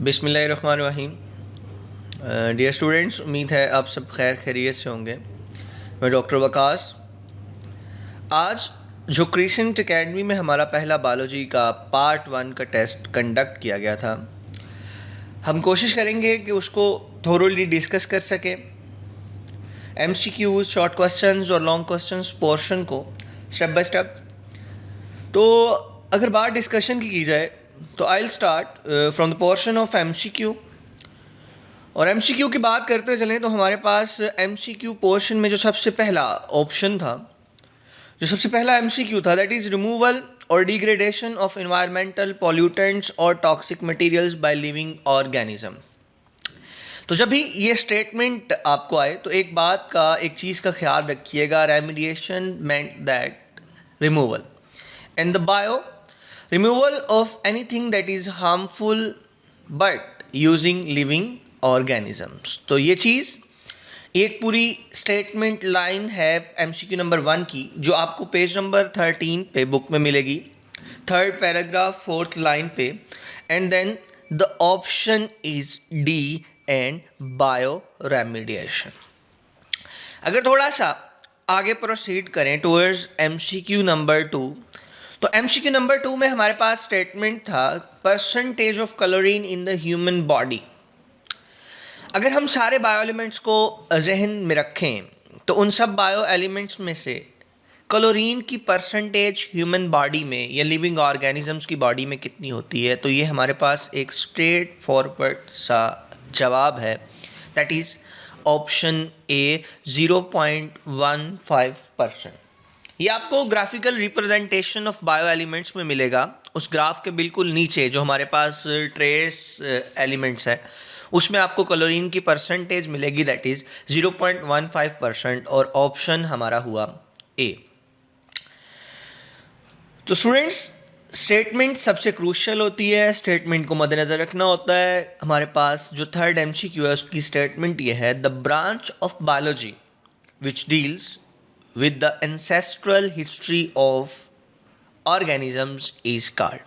बिस्मिल्लाहिर्रहमानिर्रहीम। Dear students, उम्मीद है आप सब खैर खैरियत से होंगे। मैं डॉक्टर वकास। आज जो क्रिसेंट एकेडमी में हमारा पहला बायोलॉजी का पार्ट 1 का टेस्ट कंडक्ट किया गया था, हम कोशिश करेंगे कि उसको थोरोली डिस्कस कर सकें। MCQs, शॉर्ट क्वेश्चंस और लॉन्ग क्वेश्चंस पोर्शन को स्टेप बाय स्टेप। तो अगर बात डिस्कशन की जाए तो I will start from the portion of MCQ। और MCQ की बात करते चलें तो हमारे पास MCQ पोर्शन में जो सबसे पहला ऑप्शन था, जो सबसे पहला MCQ था, दैट इज़ रिमूवल और डिग्रेडेशन ऑफ एनवायरमेंटल पॉल्यूटेंट्स और toxic materials by living organism. तो जब भी ये स्टेटमेंट आपको आए तो एक चीज़ का ख्याल रखिएगा, remediation meant that removal and the bio removal of anything that is harmful but using living organisms. तो ये चीज़ एक पूरी स्टेटमेंट लाइन है MCQ नंबर 1 की, जो आपको पेज नंबर 13 पे बुक में मिलेगी, थर्ड पैराग्राफ, फोर्थ लाइन पे। And then the option is D and bioremediation. अगर थोड़ा सा आगे प्रोसीड करें टुवर्ड्स MCQ नंबर 2, तो MCQ नंबर 2 में हमारे पास स्टेटमेंट था percentage of chlorine in the human body. अगर हम सारे बायो एलिमेंट्स को जहन में रखें तो उन सब बायो एलिमेंट्स में से क्लोरीन की परसेंटेज ह्यूमन बॉडी में या लिविंग ऑर्गेनिजम्स की बॉडी में कितनी होती है, तो ये हमारे पास एक स्ट्रेट फॉरवर्ड सा जवाब है, दैट इज़ ऑप्शन ए 0.15%। ये आपको graphical representation of bio elements में मिलेगा। उस ग्राफ के बिल्कुल नीचे जो हमारे पास ट्रेस एलिमेंट्स है उसमें आपको क्लोरीन की परसेंटेज मिलेगी, दैट इज़ 0.15%, और ऑप्शन हमारा हुआ ए। तो स्टूडेंट्स, स्टेटमेंट सबसे क्रूशियल होती है, स्टेटमेंट को मद्देनज़र रखना होता है। हमारे पास जो थर्ड MCQ है उसकी स्टेटमेंट ये है, the branch of biology which deals with the ancestral history of organisms is called।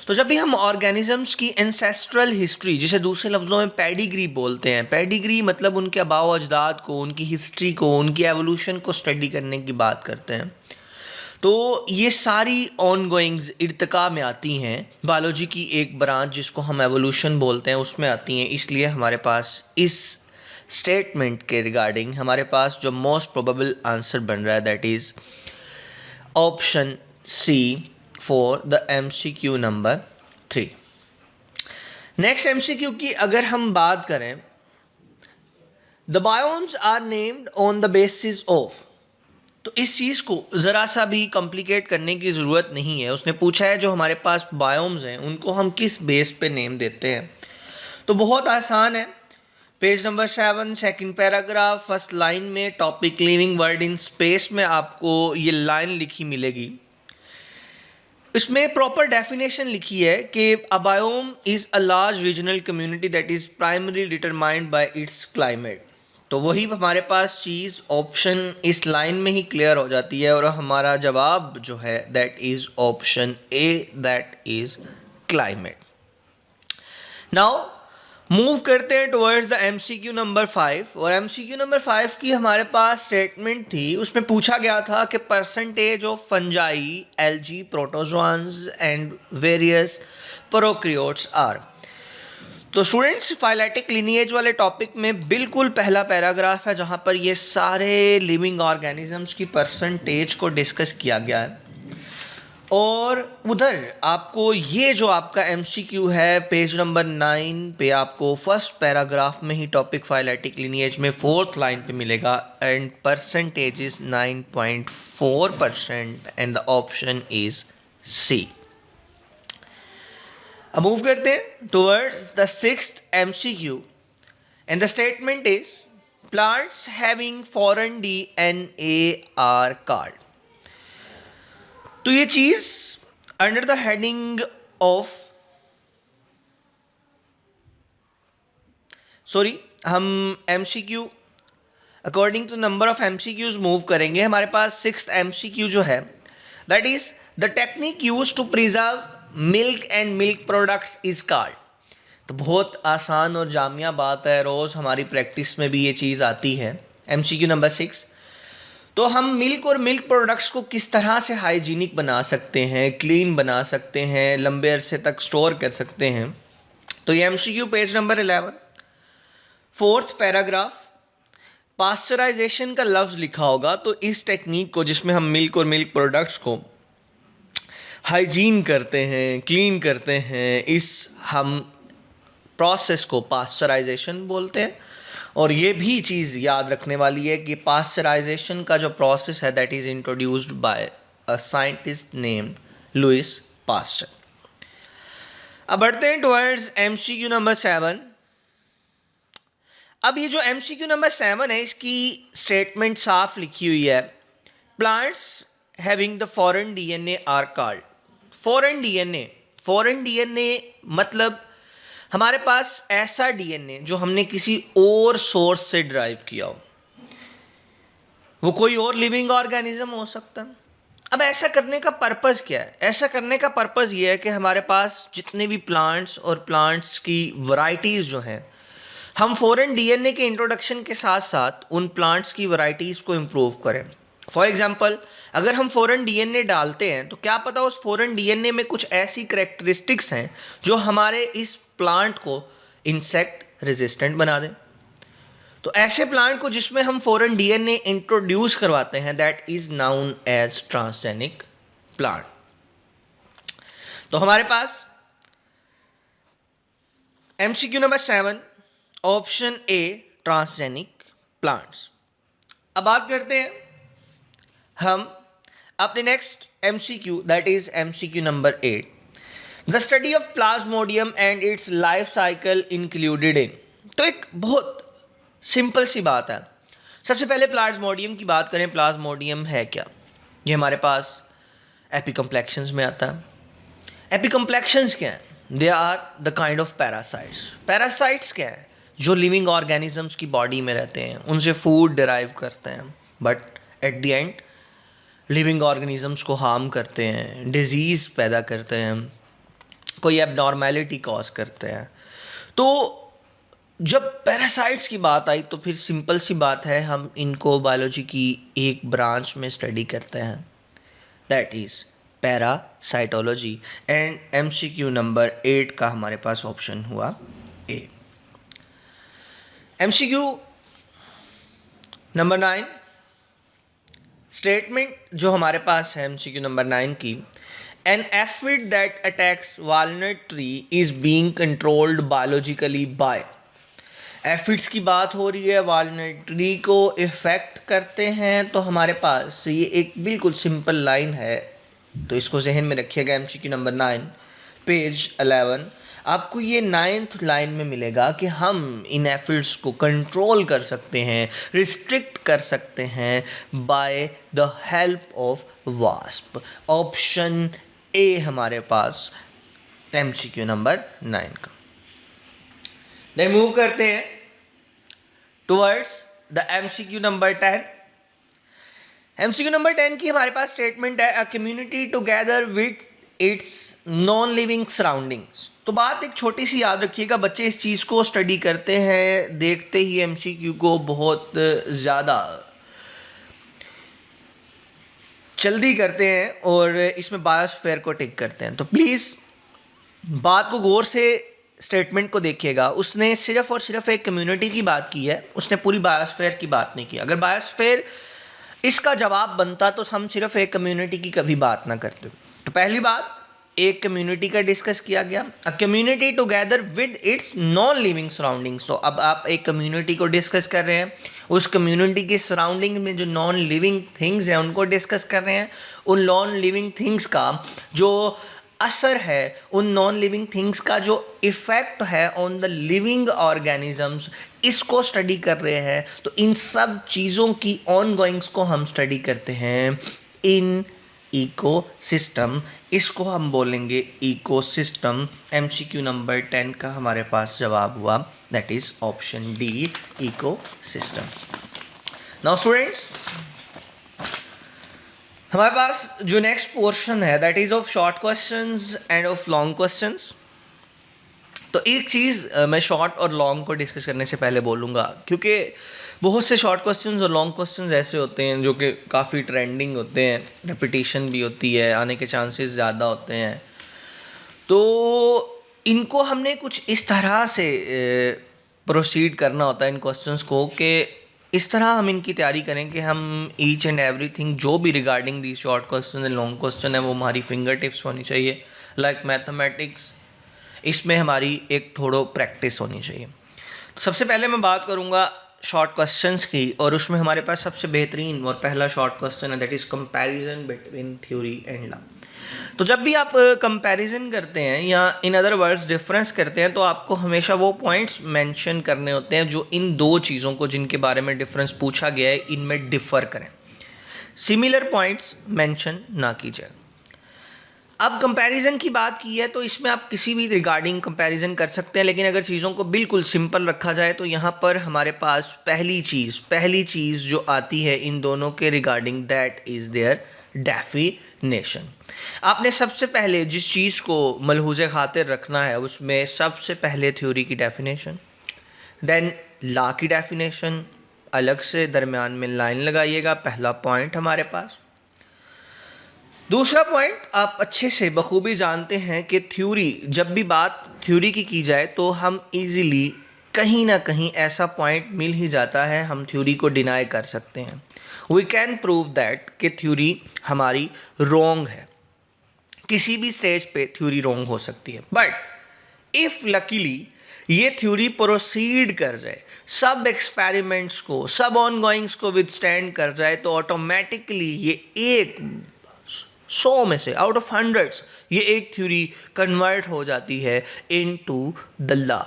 तो जब भी हम ऑर्गेनिजम्स की एंसेस्ट्रल हिस्ट्री, जिसे दूसरे लफ्ज़ों में पेडिग्री बोलते हैं, पेडिग्री मतलब उनके आबाओ अजदाद को, उनकी हिस्ट्री को, उनकी एवोल्यूशन को स्टडी करने की बात करते हैं, तो ये सारी ऑन गोइंग्स इर्तिका में आती हैं। बायोलॉजी की एक ब्रांच जिसको हम एवोल्यूशन बोलते हैं उसमें आती हैं। इसलिए हमारे पास इस स्टेटमेंट के रिगार्डिंग हमारे पास जो मोस्ट प्रोबेबल आंसर बन रहा है, that is option C for the MCQ number 3। Next MCQ की अगर हम बात करें, the biomes are named on the basis of, तो इस चीज़ को ज़रा सा भी कॉम्प्लिकेट करने की ज़रूरत नहीं है। उसने पूछा है जो हमारे पास बायोम्स हैं उनको हम किस बेस पे नेम देते हैं, तो बहुत आसान है। Page number 7 second paragraph first line में topic living world in space में आपको ये लाइन लिखी मिलेगी। इसमें प्रॉपर डेफिनेशन लिखी है कि a biome is a large regional community that is primary determined by its climate. तो वही हमारे पास चीज़ ऑप्शन इस लाइन में ही क्लियर हो जाती है, और हमारा जवाब जो है that is option A, that is climate. Now move करते हैं टुवर्ड्स द MCQ नंबर 5। और MCQ नंबर 5 की हमारे पास स्टेटमेंट थी, उसमें पूछा गया था कि percentage of fungi, algae, protozoans and various prokaryotes are. तो स्टूडेंट्स, फाइलेटिक लिनिएज वाले टॉपिक में बिल्कुल पहला पैराग्राफ है जहाँ पर ये सारे लिविंग ऑर्गेनिजम्स की परसेंटेज को डिस्कस किया गया है। और उधर आपको ये जो आपका MCQ है पेज नंबर 9 पे आपको फर्स्ट पैराग्राफ में ही टॉपिक फाइलेटिक लिनिएज में फोर्थ लाइन पे मिलेगा, and percentage is 9.4% and the option is C. अब मूव करते हैं towards the sixth MCQ and the statement is plants having foreign DNA are called. तो ये चीज अंडर द हेडिंग ऑफ, हम MCQ according to number of MCQs move करेंगे। हमारे पास 6th MCQ जो है, that is the technique used to preserve milk and milk products is called. तो बहुत आसान और जामिया बात है, रोज़ हमारी प्रैक्टिस में भी ये चीज़ आती है। MCQ नंबर 6, तो हम मिल्क और मिल्क प्रोडक्ट्स को किस तरह से हाइजीनिक बना सकते हैं, क्लीन बना सकते हैं, लंबे अरसे तक स्टोर कर सकते हैं। तो ये MCQ पेज नंबर 11, 4th पैराग्राफ, पास्चराइजेशन का लफ्ज़ लिखा होगा। तो इस टेक्निक को जिसमें हम मिल्क और मिल्क प्रोडक्ट्स को हाइजीन करते हैं, क्लीन करते हैं, इस हम प्रोसेस को पास्चराइजेशन बोलते हैं। और ये भी चीज़ याद रखने वाली है कि पास्चराइजेशन का जो प्रोसेस है that is introduced by a scientist named Louis Pasteur. अब बढ़ते हैं टुवर्ड्स MCQ नंबर 7। अब ये जो MCQ नंबर 7 है इसकी स्टेटमेंट साफ लिखी हुई है, plants having the foreign DNA are called. Foreign DNA मतलब हमारे पास ऐसा डीएनए जो हमने किसी और सोर्स से ड्राइव किया हो, वो कोई और लिविंग ऑर्गेनिज्म हो सकता है। अब ऐसा करने का पर्पज़ क्या है? ऐसा करने का पर्पज़ ये है कि हमारे पास जितने भी प्लांट्स और प्लांट्स की वैरायटीज़ जो हैं, हम फॉरेन डीएनए के इंट्रोडक्शन के साथ साथ उन प्लांट्स की वैरायटीज़ को इम्प्रूव करें। फॉर एग्जांपल, अगर हम फॉरेन डीएनए डालते हैं तो क्या पता उस फॉरेन डीएनए में कुछ ऐसी करेक्टरिस्टिक्स हैं जो हमारे इस प्लांट को इंसेक्ट रेजिस्टेंट बना दें। तो ऐसे प्लांट को जिसमें हम फॉरेन डीएनए इंट्रोड्यूस करवाते हैं that is known as transgenic plant. तो हमारे पास MCQ number 7 option A transgenic plants. अब बात करते हैं हम अपने next MCQ that is MCQ number 8, the study of Plasmodium and its life cycle included in. तो एक बहुत सिंपल सी बात है। सबसे पहले प्लाज्मोडियम की बात करें, प्लाज्मोडियम है क्या? ये हमारे पास एपिकम्प्लेक्शंस में आता है। एपिकम्प्लेक्शंस क्या हैं? They are the kind of parasites. Parasites क्या है? जो लिविंग ऑर्गेनिजम्स की बॉडी में रहते हैं, उनसे फूड डिराइव करते हैं, but at the and living organisms को हार्म करते हैं, डिजीज़ पैदा करते हैं, कोई एबनॉर्मेलिटी कॉज करते हैं। तो जब पैरासाइट्स की बात आई तो फिर सिंपल सी बात है, हम इनको बायोलॉजी की एक ब्रांच में स्टडी करते हैं that is parasitology. And MCQ number 8 का हमारे पास ऑप्शन हुआ ए। MCQ नंबर 9, स्टेटमेंट जो हमारे पास है MCQ नंबर 9 की, an aphid that attacks walnut tree is being controlled biologically by. Aphids की बात हो रही है, वालनट ट्री को इफेक्ट करते हैं। तो हमारे पास ये एक बिल्कुल सिंपल लाइन है, तो इसको जहन में रखिएगा। MCQ नंबर 9 पेज 11, आपको ये 9th लाइन में मिलेगा कि हम इन एफिड्स को कंट्रोल कर सकते हैं, रिस्ट्रिक्ट कर सकते हैं by the help of wasp. Option A हमारे पास MCQ नंबर 9 का। देन मूव करते हैं towards the MCQ number 10। MCQ number 10 की हमारे पास स्टेटमेंट है, a community together with its non living surroundings. तो बात एक छोटी सी याद रखिएगा, बच्चे इस चीज़ को स्टडी करते हैं, देखते ही MCQ को बहुत ज़्यादा जल्दी करते हैं और इसमें बायोस्फीयर को टिक करते हैं। तो प्लीज़ बात को गौर से स्टेटमेंट को देखिएगा। उसने सिर्फ और सिर्फ एक कम्युनिटी की बात की है, उसने पूरी बायोस्फीयर की बात नहीं की। अगर बायोस्फीयर इसका जवाब बनता तो हम सिर्फ एक कम्युनिटी की कभी बात ना करते। तो पहली बात, एक कम्युनिटी का डिस्कस किया गया, a community together with its non living surroundings. तो अब आप एक कम्युनिटी को डिस्कस कर रहे हैं, उस कम्युनिटी की सराउंडिंग में जो नॉन लिविंग थिंग्स हैं उनको डिस्कस कर रहे हैं। उन नॉन लिविंग थिंग्स का जो असर है, उन नॉन लिविंग थिंग्स का जो इफ़ेक्ट है ऑन द लिविंग ऑर्गेनिजम्स, इसको स्टडी कर रहे हैं। तो इन सब चीज़ों की ऑन गोइंग्स को हम स्टडी करते हैं इन इकोसिस्टम। इसको हम बोलेंगे इकोसिस्टम। MCQ नंबर 10 का हमारे पास जवाब हुआ that is option D, ecosystem. Now students, हमारे पास जो नेक्स्ट पोर्शन है that is of short questions end of long questions. तो एक चीज़ मैं शॉर्ट और लॉन्ग को डिस्कस करने से पहले बोलूँगा, क्योंकि बहुत से शॉर्ट क्वेश्चंस और लॉन्ग क्वेश्चंस ऐसे होते हैं जो कि काफ़ी ट्रेंडिंग होते हैं, रेपिटेशन भी होती है, आने के चांसेस ज़्यादा होते हैं। तो इनको हमने कुछ इस तरह से प्रोसीड करना होता है इन क्वेश्चंस को, कि इस तरह हम इनकी तैयारी करें कि हम ईच एंड एवरीथिंग जो भी regarding the short question and long question है वो हमारी फिंगर टिप्स होनी चाहिए। लाइक मैथमेटिक्स, इसमें हमारी एक थोड़ा प्रैक्टिस होनी चाहिए। तो सबसे पहले मैं बात करूँगा शॉर्ट क्वेश्चंस की, और उसमें हमारे पास सबसे बेहतरीन और पहला शॉर्ट क्वेश्चन है, that is comparison between theory and law. तो जब भी आप कंपैरिजन करते हैं या इन अदर वर्ड्स डिफरेंस करते हैं, तो आपको हमेशा वो पॉइंट्स मेंशन करने होते हैं जो इन दो चीज़ों को जिनके बारे में डिफरेंस पूछा गया है इनमें डिफ़र करें। सिमिलर पॉइंट्स मेंशन ना कीजिए। अब कंपैरिजन की बात की है तो इसमें आप किसी भी रिगार्डिंग कंपैरिजन कर सकते हैं, लेकिन अगर चीज़ों को बिल्कुल सिंपल रखा जाए तो यहाँ पर हमारे पास पहली चीज़ जो आती है इन दोनों के regarding, that is their definition. आपने सबसे पहले जिस चीज़ को मलहूज़े खातिर रखना है उसमें सबसे पहले थ्योरी की डेफिनेशन, देन लॉ की डेफिनेशन, अलग से दरमियान में लाइन लगाइएगा, पहला पॉइंट हमारे पास। दूसरा पॉइंट, आप अच्छे से बखूबी जानते हैं कि थ्योरी, जब भी बात थ्योरी की जाए तो हम इजीली कहीं ना कहीं ऐसा पॉइंट मिल ही जाता है, हम थ्योरी को डिनाई कर सकते हैं। वी कैन प्रूव दैट कि थ्योरी हमारी रॉन्ग है। किसी भी स्टेज पे थ्योरी रॉन्ग हो सकती है, बट इफ़ लकीली ये थ्योरी प्रोसीड कर जाए, सब एक्सपेरिमेंट्स को, सब ऑनगोइंग्स को विदस्टैंड कर जाए, तो ऑटोमेटिकली ये एक 100 में से आउट ऑफ हंड्रेड्स ये एक थ्योरी कन्वर्ट हो जाती है इनटू द लॉ।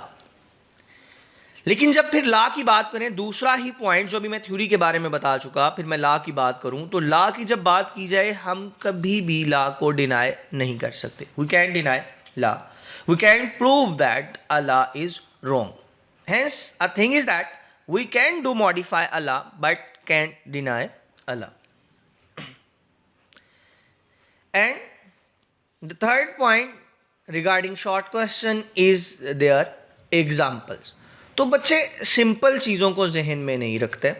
लेकिन जब फिर लॉ की बात करें, दूसरा ही पॉइंट जो भी मैं थ्योरी के बारे में बता चुका, फिर मैं लॉ की बात करूं तो लॉ की जब बात की जाए, हम कभी भी लॉ को डिनाई नहीं कर सकते। We can deny law, we can prove that a law is wrong. Hence a thing is that we can do modify a law but can deny a law. And the third point regarding short question is their examples. तो बच्चे simple चीज़ों को जहन में नहीं रखते।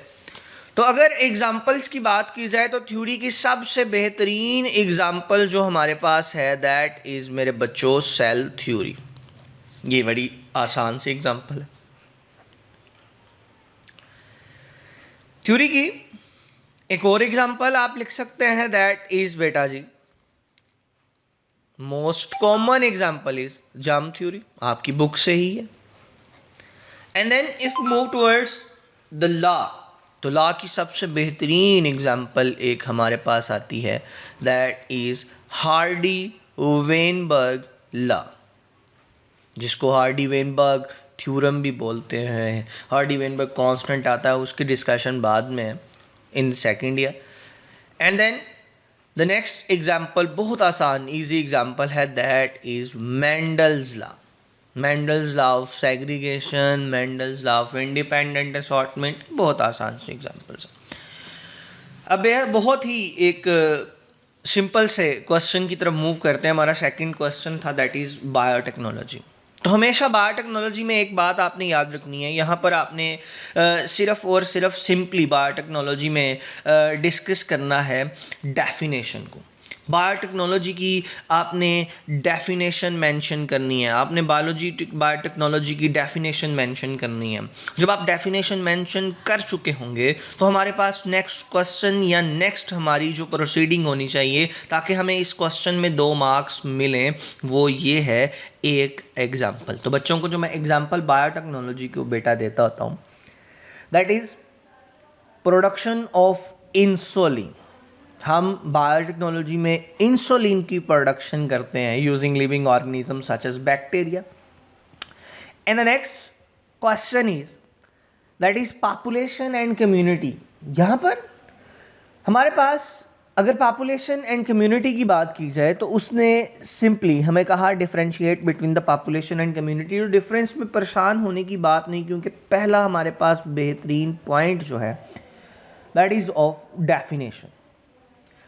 तो अगर एग्जाम्पल्स की बात की जाए तो थ्योरी की सबसे बेहतरीन एग्जाम्पल जो हमारे पास है, दैट इज़ मेरे बच्चों सेल थ्योरी। ये बड़ी आसान सी एग्जाम्पल है थ्योरी की। एक और एग्जाम्पल आप लिख सकते हैं, दैट इज़ बेटा जी most common example is germ theory, आपकी बुक से ही है। And then if move towards the law, तो लॉ की सबसे बेहतरीन एग्जाम्पल एक हमारे पास आती है, that is Hardy Weinberg law, जिसको हार्डी वेनबर्ग थ्योरम भी बोलते हैं। हार्डी वेनबर्ग कांस्टेंट आता है, उसकी डिस्कशन बाद में in second year. And then the next example बहुत आसान ईजी एग्जाम्पल है, that is Mendel's law. Mendel's law of segregation, Mendel's law of independent assortment, बहुत आसान से एग्जाम्पल्स हैं। अब यह बहुत ही एक सिंपल से क्वेश्चन की तरफ मूव करते हैं। हमारा सेकंड क्वेश्चन था, दैट इज बायोटेक्नोलॉजी। तो हमेशा बायोटेक्नोलॉजी में एक बात आपने याद रखनी है, यहाँ पर आपने सिर्फ और सिर्फ सिंपली बायोटेक्नोलॉजी में डिस्कस करना है डेफिनेशन को। बायोटेक्नोलॉजी की आपने डेफिनेशन मेंशन करनी है, आपने बायोटेक्नोलॉजी की डेफिनेशन मेंशन करनी है। जब आप डेफिनेशन मेंशन कर चुके होंगे तो हमारे पास नेक्स्ट क्वेश्चन या नेक्स्ट हमारी जो प्रोसीडिंग होनी चाहिए ताकि हमें इस क्वेश्चन में 2 मार्क्स मिलें, वो ये है एक एग्जाम्पल। तो बच्चों को जो मैं एग्जाम्पल बायोटेक्नोलॉजी को बेटा देता होता हूँ, that is production of insulin. हम बायोटेक्नोलॉजी में इंसुलिन की प्रोडक्शन करते हैं using living organism such as bacteria. And the next question is that is population and community. यहाँ पर हमारे पास अगर पॉपुलेशन एंड कम्युनिटी की बात की जाए तो उसने सिंपली हमें कहा differentiate between the population and community. तो डिफरेंस में परेशान होने की बात नहीं, क्योंकि पहला हमारे पास बेहतरीन पॉइंट जो है दैट इज ऑफ डेफिनेशन।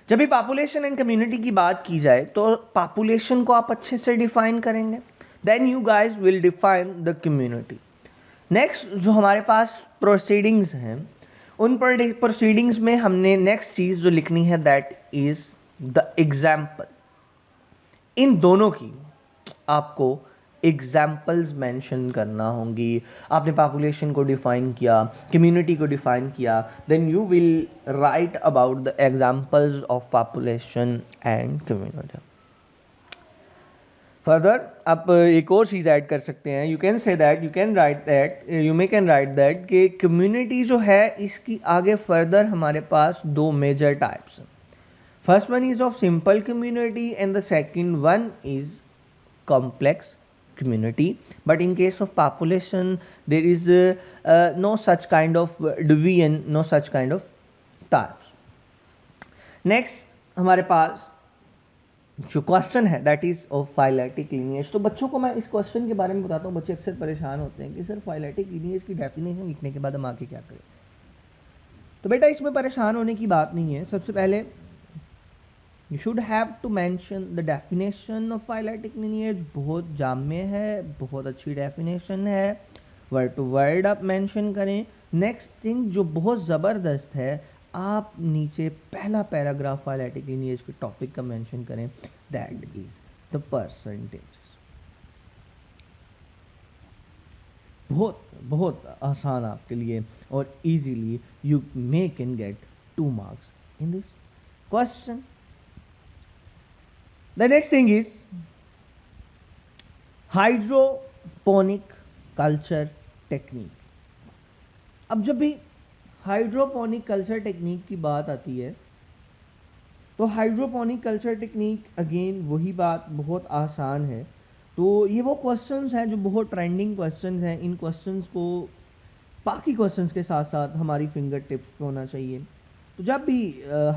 जब भी पॉपुलेशन एंड कम्युनिटी की बात की जाए तो पॉपुलेशन को आप अच्छे से डिफाइन करेंगे, then you guys will define the community. Next जो हमारे पास प्रोसीडिंग्स हैं, उन प्रोसीडिंग्स में हमने नेक्स्ट चीज़ जो लिखनी है दैट इज़ द एग्जाम्पल। इन दोनों की आपको एग्जाम्पल्स मेंशन करना होंगी। आपने पॉपुलेशन को डिफाइन किया, कम्युनिटी को डिफाइन किया, then you will write about the examples of population and community. Further आप एक और चीज़ ऐड कर सकते हैं, you can say that, you can write that कि कम्युनिटी जो है इसकी आगे फर्दर हमारे पास दो मेजर टाइप्स हैं। First one is of simple community and the second one is complex community, but in case of population there is no such kind of division, no such kind of types. Next हमारे पास जो question है that is of phyletic lineage. तो बच्चों को मैं इस question के बारे में बताता हूँ। बच्चे अक्सर परेशान होते हैं कि सर फाइलेटिक लीनिएज की डेफिनेशन लिखने के बाद हम आगे क्या करें। तो बेटा इसमें परेशान होने की बात नहीं है। सबसे पहले you should have to mention the definition of phyletic lineage। बहुत जाम्य है, बहुत अच्छी डेफिनेशन है, वर्ड टू वर्ड आप मेंशन करें। नेक्स्ट थिंग जो बहुत ज़बरदस्त है, आप नीचे पहला पैराग्राफ phyletic lineage के टॉपिक का मेंशन करें, दैट इज द परसेंटेज। बहुत बहुत आसान आपके लिए और easily you may can get 2 marks in this question। The next thing is hydroponic culture technique. अब जब भी हाइड्रोपोनिक कल्चर टेक्निक की बात आती है तो हाइड्रोपोनिक कल्चर टेक्निक अगेन वही बात, बहुत आसान है। तो ये वो क्वेश्चंस हैं जो बहुत ट्रेंडिंग क्वेश्चंस हैं। इन क्वेश्चंस को बाकी क्वेश्चंस के साथ साथ हमारी फिंगर टिप्स पे होना चाहिए। तो जब भी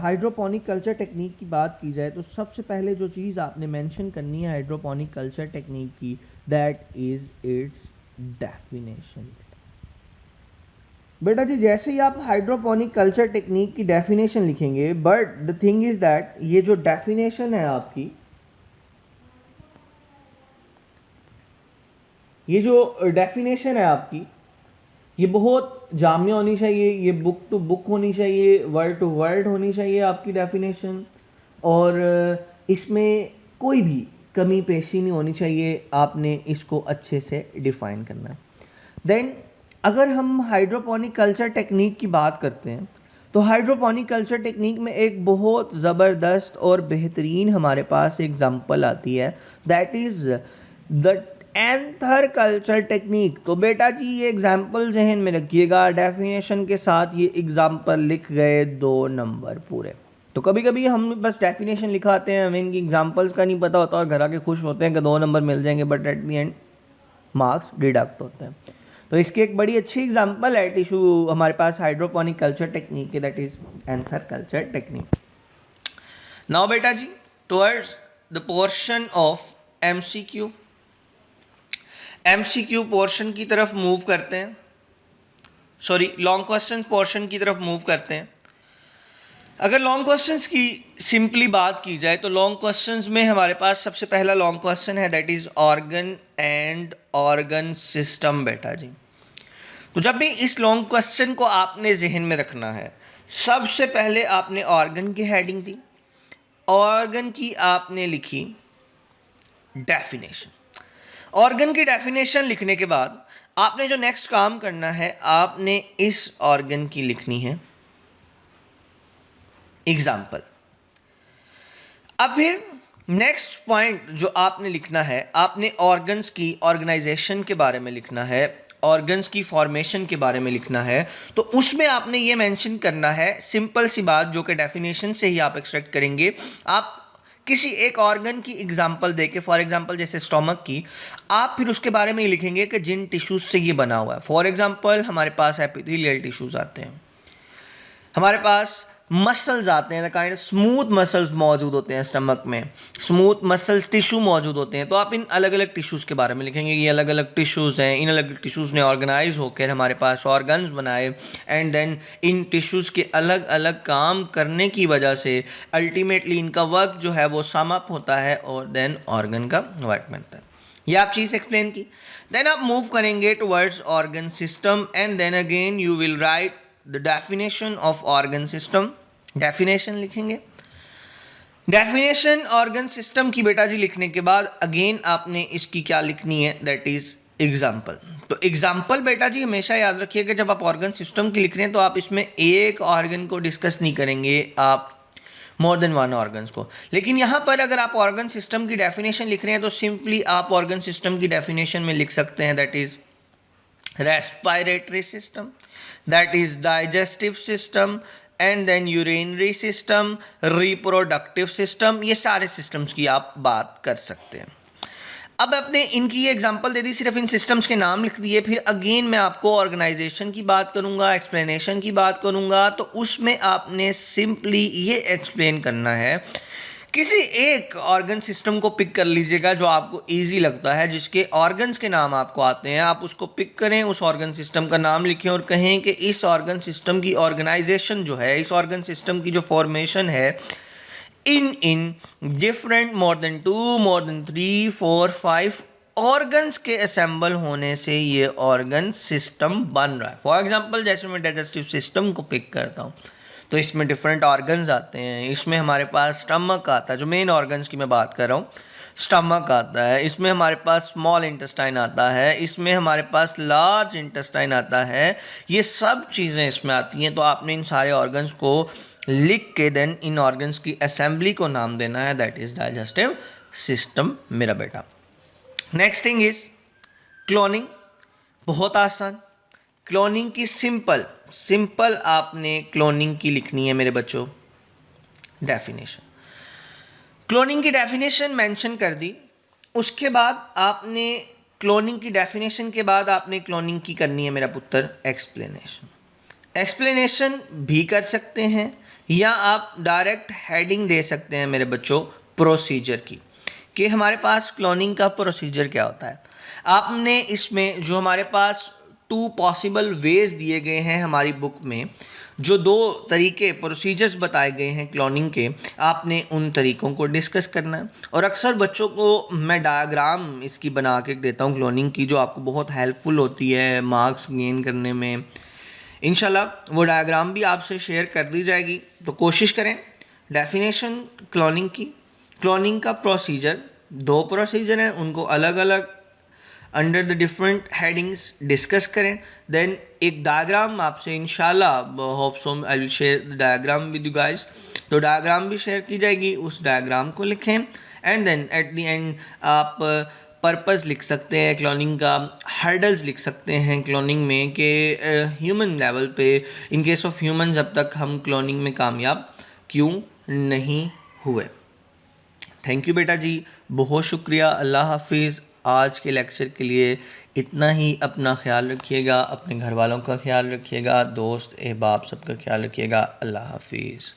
हाइड्रोपोनिक कल्चर टेक्निक की बात की जाए तो सबसे पहले जो चीज़ आपने मेंशन करनी है हाइड्रोपोनिक कल्चर टेक्निक की, दैट इज इट्स डेफिनेशन। बेटा जी जैसे ही आप हाइड्रोपोनिक कल्चर टेक्निक की डेफिनेशन लिखेंगे, but the thing is that ये जो डेफिनेशन है आपकी, ये जो डेफिनेशन है आपकी, ये बहुत जामिया होनी चाहिए, ये बुक टू बुक होनी चाहिए, वर्ड टू वर्ड होनी चाहिए आपकी डेफिनेशन, और इसमें कोई भी कमी पेशी नहीं होनी चाहिए। आपने इसको अच्छे से डिफाइन करना है। देन अगर हम हाइड्रोपोनिक कल्चर टेक्निक की बात करते हैं तो हाइड्रोपोनिक कल्चर टेक्निक में एक बहुत ज़बरदस्त और बेहतरीन हमारे पास एग्जांपल आती है, that is the anther culture technique. तो बेटा जी ये एग्जाम्पल जहन में रखिएगा, डेफिनेशन के साथ ये एग्जाम्पल लिख गए 2 नंबर पूरे। तो कभी कभी हम बस डेफिनेशन लिखाते हैं, हमें इनकी एग्जाम्पल्स का नहीं पता होता और घर आके खुश होते हैं कि 2 नंबर मिल जाएंगे, but at the and marks deduct होते हैं। तो इसकी एक बड़ी अच्छी एग्जाम्पल है टिश्यू हमारे पास हाइड्रोपोनिक कल्चर टेक्निक की, that is anther culture technique. Now बेटा जी towards the portion of MCQ, MCQ portion की तरफ मूव करते हैं, सॉरी लॉन्ग क्वेश्चन पोर्शन की तरफ मूव करते हैं। अगर लॉन्ग क्वेश्चंस की सिंपली बात की जाए तो लॉन्ग क्वेश्चंस में हमारे पास सबसे पहला लॉन्ग क्वेश्चन है, that is organ and organ system. बेटा जी तो जब भी इस लॉन्ग क्वेश्चन को आपने जहन में रखना है, सबसे पहले आपने ऑर्गन की हेडिंग दी, ऑर्गन की आपने लिखी डेफिनेशन। ऑर्गन की डेफिनेशन लिखने के बाद आपने जो नेक्स्ट काम करना है, आपने इस ऑर्गन की लिखनी है एग्जाम्पल। अब फिर नेक्स्ट पॉइंट जो आपने लिखना है, आपने ऑर्गन्स की ऑर्गेनाइजेशन के बारे में लिखना है, ऑर्गन्स की फॉर्मेशन के बारे में लिखना है। तो उसमें आपने ये मेंशन करना है, सिंपल सी बात जो कि डेफिनेशन से ही आप एक्सट्रैक्ट करेंगे। आप किसी एक ऑर्गन की एग्जांपल देके, फॉर एग्जांपल जैसे स्टोमक की, आप फिर उसके बारे में लिखेंगे कि जिन टिश्यूज से ये बना हुआ है। फॉर एग्जांपल हमारे पास एपिथेलियल टिश्यूज आते हैं, हमारे पास मसल्स आते हैं, काइंड ऑफ स्मूथ मसल्स मौजूद होते हैं स्टमक में, स्मूथ मसल्स टिश्यू मौजूद होते हैं। तो आप इन अलग अलग टिश्यूज़ के बारे में लिखेंगे, ये अलग अलग टिश्यूज़ हैं, इन अलग टिश्यूज़ ने ऑर्गेनाइज होकर हमारे पास ऑर्गन्स बनाए, एंड देन इन टिश्यूज़ के अलग अलग काम करने की वजह से अल्टीमेटली इनका वर्क जो है वो सम अप होता है और देन ऑर्गन का वर्क बनता है। ये आप चीज़ एक्सप्लेन की। देन आप मूव करेंगे towards organ system and then again you will write the definition of organ system. Definition लिखेंगे। डेफिनेशन ऑर्गन सिस्टम की बेटा जी लिखने के बाद अगेन आपने इसकी क्या लिखनी है, दैट इज एग्जाम्पल। तो एग्जाम्पल बेटा जी हमेशा याद रखिएगा जब आप ऑर्गन सिस्टम की लिख रहे हैं तो आप इसमें एक ऑर्गन को डिस्कस नहीं करेंगे, आप मोर देन वन ऑर्गन्स को। लेकिन यहाँ पर अगर आप ऑर्गन सिस्टम की डेफिनेशन लिख रहे हैं तो सिंपली आप ऑर्गन सिस्टम की डेफिनेशन में लिख सकते हैं that is respiratory system, that is digestive system and then urinary system, reproductive system, ये सारे सिस्टम्स की आप बात कर सकते हैं। अब आपने इनकी ये एग्जांपल दे दी, सिर्फ इन सिस्टम्स के नाम लिख दिए, फिर अगेन मैं आपको ऑर्गेनाइजेशन की बात करूंगा, एक्सप्लेनेशन की बात करूंगा, तो उसमें आपने सिंपली ये एक्सप्लेन करना है। किसी एक ऑर्गन सिस्टम को पिक कर लीजिएगा जो आपको इजी लगता है, जिसके ऑर्गन्स के नाम आपको आते हैं, आप उसको पिक करें, उस ऑर्गन सिस्टम का नाम लिखें और कहें कि इस ऑर्गन सिस्टम की ऑर्गेनाइजेशन जो है, इस ऑर्गन सिस्टम की जो फॉर्मेशन है, in different more than 2, more than 3, 4, 5 organs के असेंबल होने से ये ऑर्गन सिस्टम बन रहा है। फॉर एग्जांपल जैसे मैं डाइजेस्टिव सिस्टम को पिक करता हूँ तो इसमें डिफरेंट ऑर्गन्स आते हैं। इसमें हमारे पास स्टमक आता है, जो मेन ऑर्गन्स की मैं बात कर रहा हूँ, स्टमक आता है। इसमें हमारे पास स्मॉल इंटेस्टाइन आता है, इसमें हमारे पास लार्ज इंटेस्टाइन आता है। ये सब चीज़ें इसमें आती हैं। तो आपने इन सारे ऑर्गन्स को लिख के देन इन ऑर्गन्स की असेंबली को नाम देना है, दैट इज डाइजेस्टिव सिस्टम मेरा बेटा। Next thing is cloning. बहुत आसान, क्लोनिंग की सिंपल आपने क्लोनिंग की लिखनी है मेरे बच्चों। डेफिनेशन, क्लोनिंग की डेफिनेशन मेंशन कर दी। उसके बाद आपने क्लोनिंग की डेफिनेशन के बाद आपने क्लोनिंग की करनी है मेरा पुत्र एक्सप्लेनेशन। एक्सप्लेनेशन भी कर सकते हैं या आप डायरेक्ट हेडिंग दे सकते हैं मेरे बच्चों प्रोसीजर की, कि हमारे पास क्लोनिंग का प्रोसीजर क्या होता है। आपने इसमें जो हमारे पास 2 पॉसिबल वेज दिए गए हैं हमारी बुक में, जो 2 तरीके प्रोसीजर्स बताए गए हैं क्लोनिंग के, आपने उन तरीकों को डिस्कस करना है। और अक्सर बच्चों को मैं डायग्राम इसकी बना के देता हूँ क्लोनिंग की, जो आपको बहुत हेल्पफुल होती है मार्क्स गेन करने में। इंशाल्लाह वो डायग्राम भी आपसे शेयर कर दी जाएगी, तो कोशिश करें। डेफिनेशन क्लोनिंग की, क्लोनिंग का प्रोसीजर, 2 प्रोसीजर हैं, उनको अलग अलग under the different headings discuss करें। देन एक डायग्राम आपसे इंशाल्लाह, hope so I will share the diagram with you guys, तो डायग्राम भी शेयर की जाएगी, उस डायग्राम को लिखें and then at the end आप पर्पस लिख सकते हैं क्लोनिंग का, हर्डल्स लिख सकते हैं क्लोनिंग में कि ह्यूमन लेवल पे, इन केस ऑफ ह्यूमंस अब तक हम क्लोनिंग में कामयाब क्यों नहीं हुए। थैंक यू बेटा जी, बहुत शुक्रिया, अल्लाह हाफिज़। आज के लेक्चर के लिए इतना ही। अपना ख्याल रखिएगा, अपने घर वालों का ख्याल रखिएगा, दोस्त अहबाब सबका ख्याल रखिएगा। अल्लाह हाफिज़।